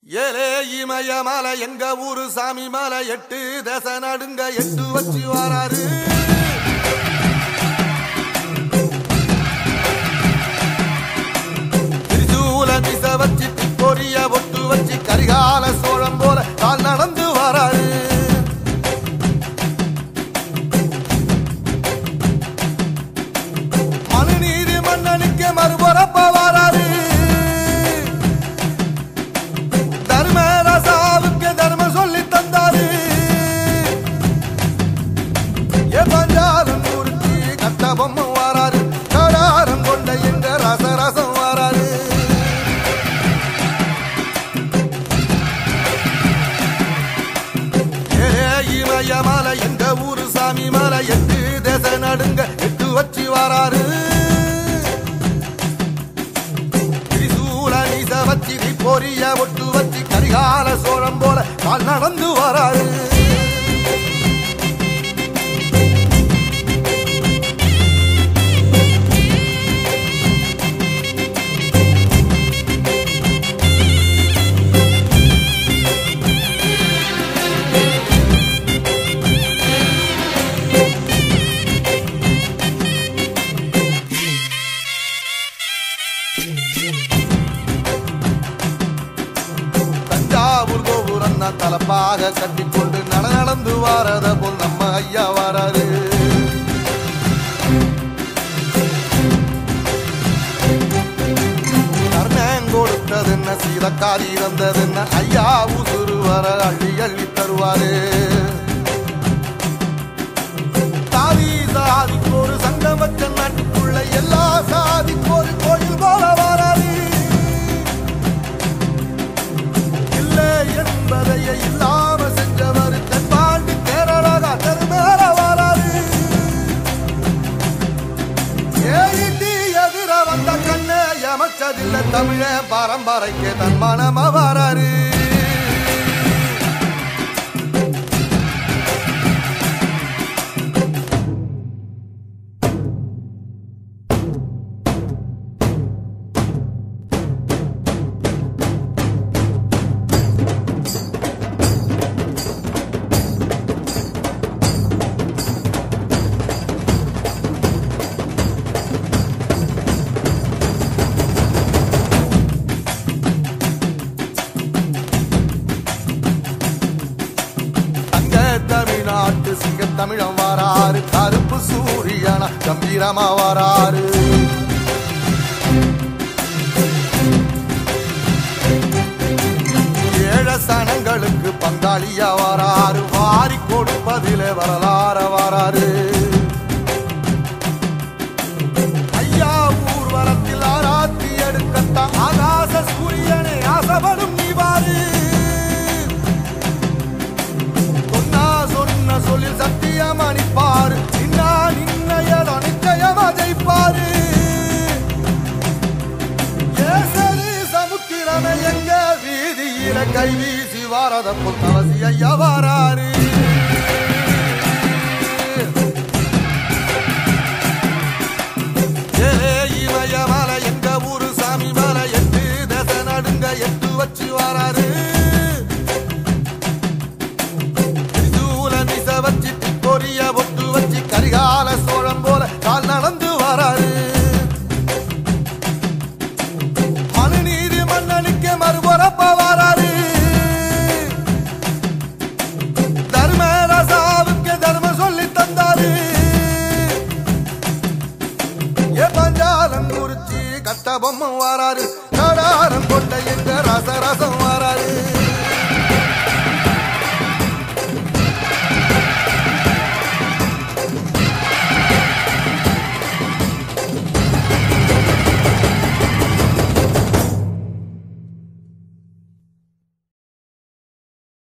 ஏலே இமய மலை எங்க ஊரு சாமி மலை 8 தேச நடுங்க 8 வச்சு வராரு. திரிசூல மிச வச்சு பொரிய ஒட்டு வச்சு கரிகால சோழம் போல கால் நடந்து வராரு. மனுநீதி மன்னனுக்கு மறுபரப்ப வராரு. பொம்மை வாராரு கடாரம் கொண்ட எங்க ரசரசம் வாராரு. இமய மலை எங்க ஊரு சாமி மலை 8 தேச நடுங்க 8 வச்சு வாராரு. திரிசூல நீச வச்சு பொரிய ஒட்டு வச்சு கரிகால சோழம் போல கால் நடந்து வராரு. தஞ்சாவூர் கோபுரம் தான் தலப்பாக கட்டிக்கொண்டு நடந்து வாரத போல் நம்ம ஐயா வாராரு. கர்ணன் கொடுத்தது என்ன சீதக்காரி வந்தது என்ன ஐயா உசுறு வர அள்ளி அள்ளி தருவாரு. சாதி சாதிக்கு ஒரு சங்கம் வச்ச நாட்டுக்குள்ள எல்லா சாதிக்கு ஒரு கோயில் போல வராது. என்பதைய இல்லாம செஞ்சவர் தென்பாண்டி கேரளா தெருமேல வராது. ஏடி எதிர வந்த கண்ணே எமச்சதில்லை தமிழ பரம்பரைக்கு தன் மனம வராரு. தமிழ்நாட்டு சிங்க தமிழம் வாராரு. கருப்பு சூரியனா கம்பீரமா வாராரு. ஏழ சனங்களுக்கு பங்காளியா வாராரு. வாரி கொடுப்பதிலே வரலாற வாராரு. ஐயா ஊர்வலத்தில் ஆராத்தி எடுக்கத்தான் ஆகாச சூரியனை ஆசைப்படும் நீ வாரு. சொல்லில் சத்தியம் அணிப்பாரு. நின்னையட நிச்சயம் அதைப்பாரு. ஏசரி சமுத்திரமே எங்க வீதியில கை வீசி வாரத புத்தவசி ஐயா வாராரு. இமய மலை எங்க ஊரு சாமி மலை 8 தேச நடுங்க 8 வச்சு வாராரு. வச்சு பொரிய ஒட்டு வச்சு கரிகால சோழம் போல கால் நடந்து வராரு. மனுநீதி மன்னனுக்கு மறுபரப்ப வராரு. தர்மராசாவுக்கு தர்மம் சொல்லி தந்தாரு. பஞ்சாலம் குறிச்சி கட்ட பொம்மை வாராரு. கடாரம் கொண்ட எங்க ரசரசம் வாராரு.